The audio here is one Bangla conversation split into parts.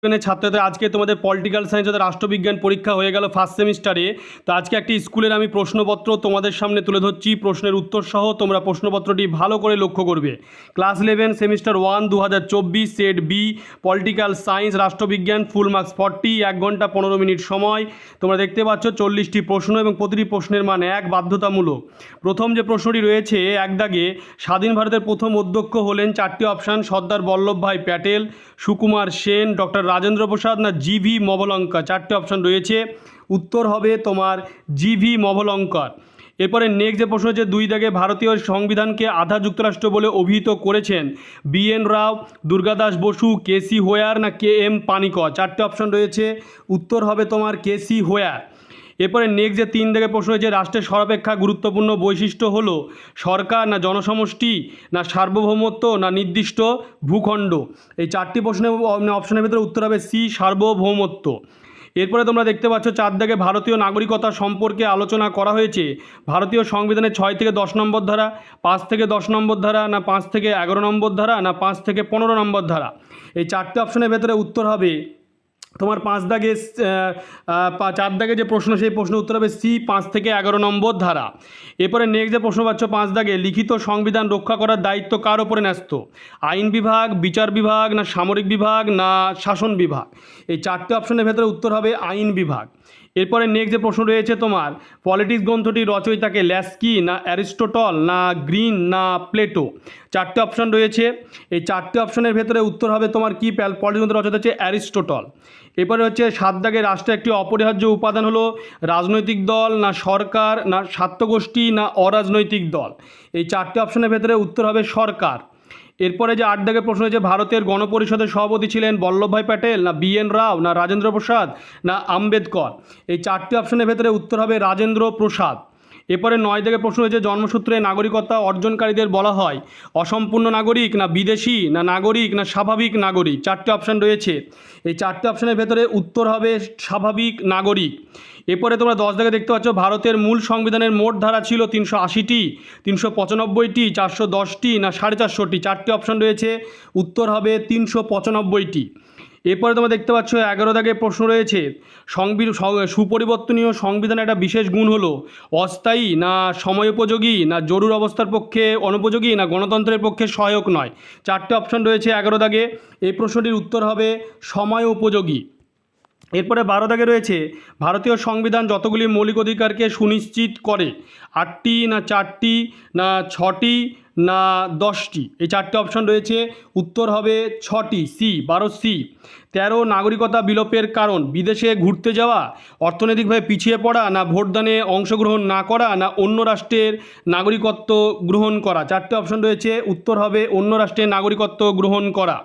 ছাত্রদের আজকে তোমাদের পলিটিক্যাল সায়েন্স অর্থাৎ রাষ্ট্রবিজ্ঞান পরীক্ষা হয়ে গেল ফার্স্ট সেমিস্টারে। তো আজকে একটি স্কুলের আমি প্রশ্নপত্র তোমাদের সামনে তুলে ধরছি, প্রশ্নের উত্তর সহ তোমরা প্রশ্নপত্রটি ভালো করে লক্ষ্য করবে। Class 11 semester 1 2024 set B, political science রাষ্ট্রবিজ্ঞান, ফুল মার্কস 40, 1 ঘন্টা 15 মিনিট সময়। তোমরা দেখতে পাচ্ছ 40টি প্রশ্ন এবং প্রতিটি প্রশ্নের মান 1 বাধ্যতামূলক। প্রথম যে প্রশ্নটি রয়েছে এক দাগে, স্বাধীন ভারতের প্রথম অধ্যক্ষ হলেন, 4টি অপশান, সর্দার বল্লভভাই প্যাটেল, সুকুমার সেন, ডক্টর রাজেন্দ্র প্রসাদ না জিভি মভলঙ্কর। 4টে অপশান রয়েছে, উত্তর হবে তোমার জিভি মভলঙ্কর। এরপরে নেক্সট যে প্রশ্ন হচ্ছে 2 দাগে, ভারতীয় সংবিধানকে আধা যুক্তরাষ্ট্র বলে অভিহিত করেছেন বি.এন. রাও, দুর্গাদাস বসু, কে.সি. হোয়ার না কে.এম. পানিকর। 4টে অপশান রয়েছে, উত্তর হবে তোমার কে.সি. হোয়ার। এরপরে নেক্সট যে 3 দাগে প্রশ্ন হয়েছে, রাষ্ট্রের সর্বাপেক্ষা গুরুত্বপূর্ণ বৈশিষ্ট্য হলো সরকার না জনসমষ্টি না সার্বভৌমত্ব না নির্দিষ্ট ভূখণ্ড। এই 4টি প্রশ্নের অপশনের ভিতরে উত্তর হবে সি, সার্বভৌমত্ব। এরপরে তোমরা দেখতে পাচ্ছ 4 দাগে, ভারতীয় নাগরিকতা সম্পর্কে আলোচনা করা হয়েছে ভারতীয় সংবিধানের 6 থেকে 10 নম্বর ধারা, 5 থেকে 10 নম্বর ধারা না 5 থেকে 11 নম্বর ধারা না 5 থেকে 15 নম্বর ধারা। এই 4টে অপশনের ভেতরে উত্তর হবে তোমার 4 দাগে যে প্রশ্ন, সেই প্রশ্নের উত্তর হবে সি, 5 থেকে 11 নম্বর ধারা। এরপরে নেক্সট যে প্রশ্ন পাচ্ছ 5 দাগে, লিখিত সংবিধান রক্ষা করার দায়িত্ব কার ওপরে ন্যস্ত? আইন বিভাগ, বিচার বিভাগ না সামরিক বিভাগ না শাসন বিভাগ। এই 4টে অপশনের ভেতরে উত্তর হবে আইন বিভাগ। এরপরে নেক্সট যে প্রশ্ন রয়েছে তোমার, পলিটিক্স গ্রন্থটির রচয়িতাকে ল্যাস্কি না অ্যারিস্টটল না গ্রিন না প্লেটো। 4টে অপশান রয়েছে, এই 4টে অপশনের ভেতরে উত্তর হবে তোমার কি, পলিটিক্স গ্রন্থের রচয়িতা হচ্ছে অ্যারিস্টটল। এরপরে হচ্ছে 7 দাগে, রাষ্ট্রের একটি অপরিহার্য উপাদান হলো রাজনৈতিক দল না সরকার না স্বার্থগোষ্ঠী না অরাজনৈতিক দল। এই 4টে অপশনের ভেতরে উত্তর হবে সরকার। এরপরে যে 8 দাগের প্রশ্ন হয়েছে, ভারতের গণপরিষদের সভাপতি ছিলেন বল্লভভাই প্যাটেল না বি.এন. রাও না রাজেন্দ্র প্রসাদ না আম্বেদকর। এই 4টে অপশনের ভেতরে উত্তর হবে রাজেন্দ্র প্রসাদ। এরপরে 9 দাগের প্রশ্ন হয়েছে, জন্মসূত্রে নাগরিকতা অর্জনকারীদের বলা হয় অসম্পূর্ণ নাগরিক না বিদেশি না নাগরিক না স্বাভাবিক নাগরিক। 4টে অপশান রয়েছে, এই 4টে অপশানের ভেতরে উত্তর হবে স্বাভাবিক নাগরিক। এরপরে তোমরা 10 দাগে দেখতে পাচ্ছ, ভারতের মূল সংবিধানের মোট ধারা ছিল 380টি, 395টি, 410টি না 450টি। 4টে অপশান রয়েছে, উত্তর হবে 395টি। এরপরে তোমরা দেখতে পাচ্ছ 11 দাগে প্রশ্ন রয়েছে, সুপরিবর্তনীয় সংবিধানের একটা বিশেষ গুণ হলো অস্থায়ী না সময়োপযোগী না জরুরি অবস্থার পক্ষে অনুপযোগী না গণতন্ত্রের পক্ষে সহায়ক নয়। 4টে অপশান রয়েছে 11 দাগে, এই প্রশ্নটির উত্তর হবে সময় উপযোগী। এরপরে 12 দাগে রয়েছে, ভারতীয় সংবিধান যতগুলি মৌলিক অধিকারকে সুনিশ্চিত করে, 8টি না 4টি না 6টি না 10টি। এই 4টে অপশান রয়েছে, উত্তর হবে 6টি, সি, 12C। 13 নাগরিকতা বিলোপের কারণ, বিদেশে ঘুরতে যাওয়া, অর্থনৈতিকভাবে পিছিয়ে পড়া না ভোটদানে অংশগ্রহণ না করা না অন্য রাষ্ট্রের নাগরিকত্ব গ্রহণ করা। 4টে অপশান রয়েছে, উত্তর হবে অন্য রাষ্ট্রের নাগরিকত্ব গ্রহণ করা।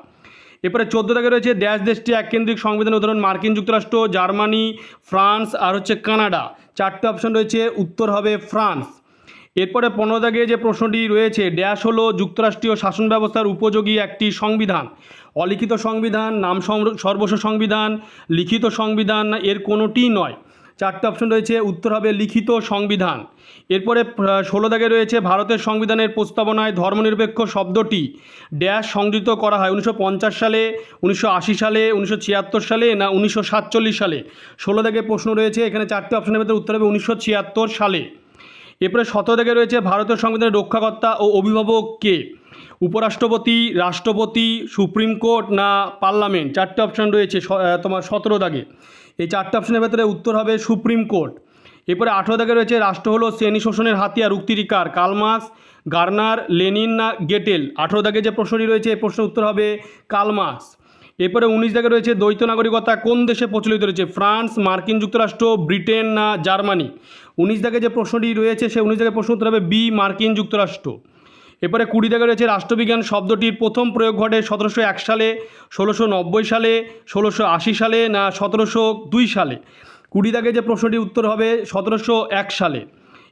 এরপরে 14 দাগে রয়েছে, দেশটি এককেন্দ্রিক সংবিধান, উদাহরণ মার্কিন যুক্তরাষ্ট্র, জার্মানি, ফ্রান্স আর হচ্ছে কানাডা। 4টে অপশান রয়েছে, উত্তর হবে ফ্রান্স। এরপরে 15 দাগে যে প্রশ্নটি রয়েছে, ড্যাশ হলো যুক্তরাষ্ট্রীয় শাসন ব্যবস্থার উপযোগী একটি সংবিধান, অলিখিত সংবিধান, নাম সর্বস্ব সংবিধান, লিখিত সংবিধান না এর কোনোটিই নয়। 4টে অপশন রয়েছে, উত্তর হবে লিখিত সংবিধান। এরপরে 16 দাগে রয়েছে, ভারতের সংবিধানের প্রস্তাবনায় ধর্মনিরপেক্ষ শব্দটি ড্যাশ সংযুক্ত করা হয় 1950 সালে, 1980 সালে, 1976 সালে না 1947 সালে। 16 দাগে প্রশ্ন রয়েছে, এখানে 4টে অপশনের ভেতরে উত্তর হবে 1976 সালে। এরপরে 17 দাগে রয়েছে, ভারতের সংবিধানের রক্ষাকর্তা ও অভিভাবক কে? উপরাষ্ট্রপতি, রাষ্ট্রপতি, সুপ্রিম কোর্ট না পার্লামেন্ট। 4টে অপশান রয়েছে তোমার 17 দাগে। এই 4টে অপশনের ভেতরে উত্তর হবে সুপ্রিম কোর্ট। এরপরে 18 দাগে রয়েছে, রাষ্ট্র হলো শ্রেণী শোষণের হাতিয়ার, উক্তিটি কার? কার্ল মার্কস, গার্নার, লেনিন না গেটেল। 18 দাগে যে প্রশ্নটি রয়েছে, এই প্রশ্নের উত্তর হবে কার্ল মার্কস। এরপরে 19 দাগে রয়েছে, দ্বৈত নাগরিকতা কোন দেশে প্রচলিত রয়েছে? ফ্রান্স, মার্কিন যুক্তরাষ্ট্র, ব্রিটেন না জার্মানি। 19 দাগে যে প্রশ্নটি রয়েছে, সেই 19 দাগে প্রশ্ন উত্তর হবে বি, মার্কিন যুক্তরাষ্ট্র। এরপরে 20 দাগে রয়েছে, রাষ্ট্রবিজ্ঞান শব্দটির প্রথম প্রয়োগ ঘটে 1701 সালে, 1690 সালে, 1680 সালে না 1702 সালে। 20 দাগে যে প্রশ্নটি উত্তর হবে 1701 সালে।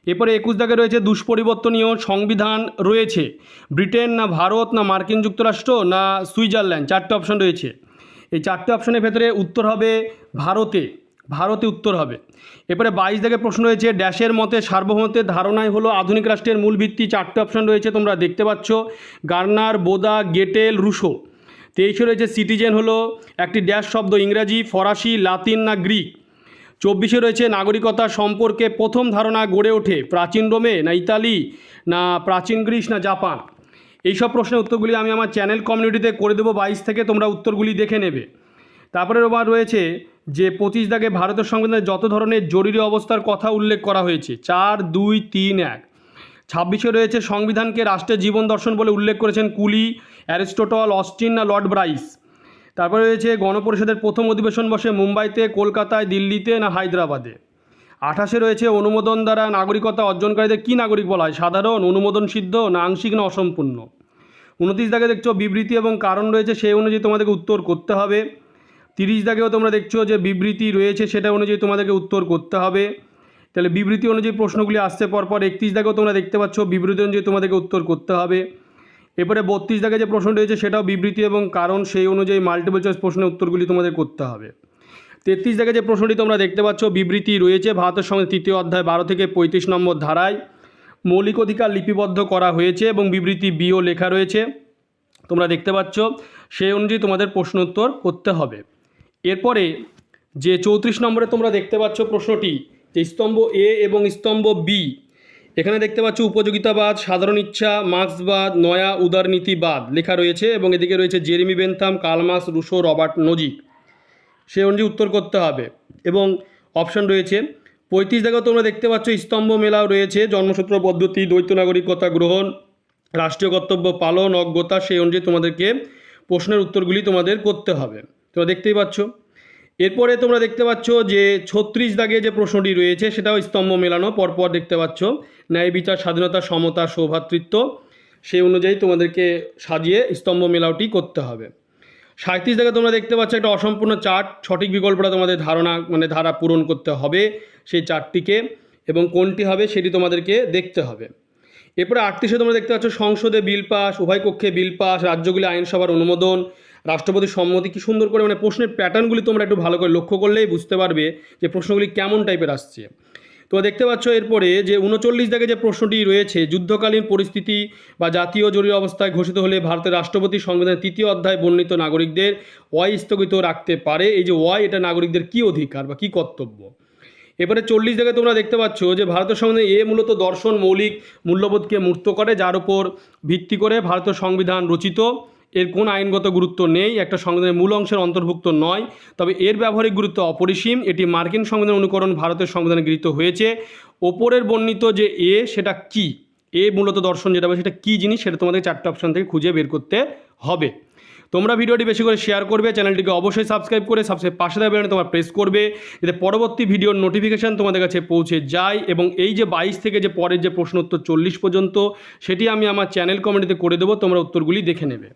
এরপরে 21 দাগে রয়েছে, দুষ্পরিবর্তনীয় সংবিধান রয়েছে ব্রিটেন না ভারত না মার্কিন যুক্তরাষ্ট্র না সুইজারল্যান্ড। 4টে অপশন রয়েছে, এই 4টে অপশনের ভেতরে উত্তর হবে ভারতে, ভারতে উত্তর হবে। এরপরে 22 দাগে প্রশ্ন রয়েছে, ড্যাশের মতে সার্বভৌমত্বের ধারণাই হলো আধুনিক রাষ্ট্রের মূল ভিত্তি। 4টে অপশন রয়েছে, তোমরা দেখতে পাচ্ছ, গার্নার, বোদা, গেটেল, রুশো। 23 রয়েছে সিটিজেন হলো একটি ড্যাশ শব্দ, ইংরাজি, ফরাসি, লাতিন না গ্রিক। 24 রয়েছে নাগরিকতা সম্পর্কে প্রথম ধারণা গড়ে ওঠে প্রাচীন রোমে না ইতালি না প্রাচীন গ্রিস না জাপান। এইসব প্রশ্নের উত্তরগুলি আমি আমার চ্যানেল কমিউনিটিতে করে দেবো 22 থেকে, তোমরা উত্তরগুলি দেখে নেবে। তারপরে আবার রয়েছে যে 25 দাগে ভারতের সংবিধানে যত ধরনের জরুরি অবস্থার কথা উল্লেখ করা হয়েছে 4, 2, 3, 1। 26 রয়েছে সংবিধানকে রাষ্ট্রের জীবন দর্শন বলে উল্লেখ করেছেন কুলি, অ্যারিস্টটল, অস্টিন না লর্ড ব্রাইস। তারপরে রয়েছে গণপরিষদের প্রথম অধিবেশন বসে মুম্বাইতে, কলকাতায়, দিল্লিতে না হায়দ্রাবাদে। 28 রয়েছে অনুমোদন দ্বারা নাগরিকতা অর্জনকারীদের কী নাগরিক বলা হয়, সাধারণ, অনুমোদন সিদ্ধ না আংশিক না অসম্পূর্ণ। 29 দাগে দেখছো বিবৃতি এবং কারণ রয়েছে, সেই অনুযায়ী তোমাদেরকে উত্তর করতে হবে। 30 দাগেও তোমরা দেখছো যে বিবৃতি রয়েছে, সেটা অনুযায়ী তোমাদেরকে উত্তর করতে হবে। তাহলে বিবৃতি অনুযায়ী প্রশ্নগুলি আসছে পরপর। 31 দাগেও তোমরা দেখতে পাচ্ছ বিবৃতি অনুযায়ী তোমাদেরকে উত্তর করতে হবে। এরপরে 32 দাগে যে প্রশ্ন রয়েছে সেটাও বিবৃতি এবং কারণ, সেই অনুযায়ী মাল্টিপল চয়েস প্রশ্নের উত্তরগুলি তোমাদের করতে হবে। 33 দাগে যে প্রশ্নটি তোমরা দেখতে পাচ্ছ বিবৃতি রয়েছে, ভারতের সঙ্গে 3য় অধ্যায় 12 থেকে 35 নম্বর ধারায় মৌলিক অধিকার লিপিবদ্ধ করা হয়েছে এবং বিবৃতি বিও লেখা রয়েছে, তোমরা দেখতে পাচ্ছ, সেই অনুযায়ী তোমাদের প্রশ্ন উত্তর করতে হবে। এরপরে যে 34 নম্বরে তোমরা দেখতে পাচ্ছ প্রশ্নটি, যে স্তম্ভ এ এবং স্তম্ভ বি, এখানে দেখতে পাচ্ছ উপযোগিতাবাদ, সাধারণ ইচ্ছা, মার্ক্সবাদ, নয়া উদারনীতিবাদ লেখা রয়েছে এবং এদিকে রয়েছে Jeremy Bentham, Karl Marx, Rousseau, Robert Nozick, সেই অনুযায়ী উত্তর করতে হবে। এবং অপশান রয়েছে 35 দাগেও তোমরা দেখতে পাচ্ছ স্তম্ভ মেলাও রয়েছে, জন্মসূত্র পদ্ধতি, দ্বৈত নাগরিকতা গ্রহণ, রাষ্ট্রীয় কর্তব্য পালন, অজ্ঞতা, সেই অনুযায়ী তোমাদেরকে প্রশ্নের উত্তরগুলি তোমাদের করতে হবে, তোমরা দেখতেই পাচ্ছ। এরপরে তোমরা দেখতে পাচ্ছ যে 36 দাগে যে প্রশ্নটি রয়েছে সেটাও স্তম্ভ মেলানো, পরপর দেখতে পাচ্ছ, ন্যায় বিচার, স্বাধীনতা, সমতা, সৌভ্রাতৃত্ব, সেই অনুযায়ী তোমাদেরকে সাজিয়ে স্তম্ভ মেলাওটি করতে হবে। 37 দাগে তোমরা দেখতে পাচ্ছ একটা অসম্পূর্ণ চার্ট, সঠিক বিকল্পটা তোমাদের ধারা পূরণ করতে হবে সেই চার্টটিকে, এবং কোনটি হবে সেটি তোমাদেরকে দেখতে হবে। এরপরে 38 তোমরা দেখতে পাচ্ছ সংসদে বিল পাস, উভয় কক্ষে বিল পাস, রাজ্যগুলি আইনসভার অনুমোদন, রাষ্ট্রপতির সম্মতি। কি সুন্দর করে প্রশ্নের প্যাটার্নগুলি তোমরা একটু ভালো করে লক্ষ্য করলেই বুঝতে পারবে যে প্রশ্নগুলি কেমন টাইপের আসছে। তোমরা দেখতে পাচ্ছ এরপরে যে 39 দাগে যে প্রশ্নটি রয়েছে, যুদ্ধকালীন পরিস্থিতি বা জাতীয় জরুরি অবস্থায় ঘোষিত হলে ভারতের রাষ্ট্রপতি সংবিধানের 3য় অধ্যায় বর্ণিত নাগরিকদের ওয়াই স্থগিত রাখতে পারে। এই যে ওয়াই, এটা নাগরিকদের কী অধিকার বা কী কর্তব্য। এবারে 40 দাগে তোমরা দেখতে পাচ্ছ যে ভারতের সংবিধান এ মূলত দর্শন মৌলিক মূল্যবোধকে মূর্ত করে, যার উপর ভিত্তি করে ভারতের সংবিধান রচিত। এর কোনো আইনগত গুরুত্ব নেই, একটা সংবিধানের মূল অংশের অন্তর্ভুক্ত নয়, তবে এর ব্যবহারিক গুরুত্ব অপরিসীম। এটি মার্কিন সংবিধান অনুকরণ ভারতের সংবিধানে গৃহীত হয়েছে। ওপরের বর্ণিত যে এ, সেটা কি, এ মূলত দর্শন যেটা হবে সেটা কী জিনিস, সেটা তোমাদের 4টে অপশান থেকে খুঁজে বের করতে হবে। তোমরা ভিডিওটি বেশি করে শেয়ার করবে, চ্যানেলটিকে অবশ্যই সাবস্ক্রাইব করে পাশে থাকা বেল তোমরা প্রেস করবে, যাতে পরবর্তী ভিডিওর নোটিফিকেশান তোমাদের কাছে পৌঁছে যায়। এবং এই যে 22 থেকে যে পরের যে প্রশ্ন উত্তর 40 পর্যন্ত, সেটি আমি আমার চ্যানেল কমেন্টিতে করে দেবো, তোমরা উত্তরগুলি দেখে নেবে।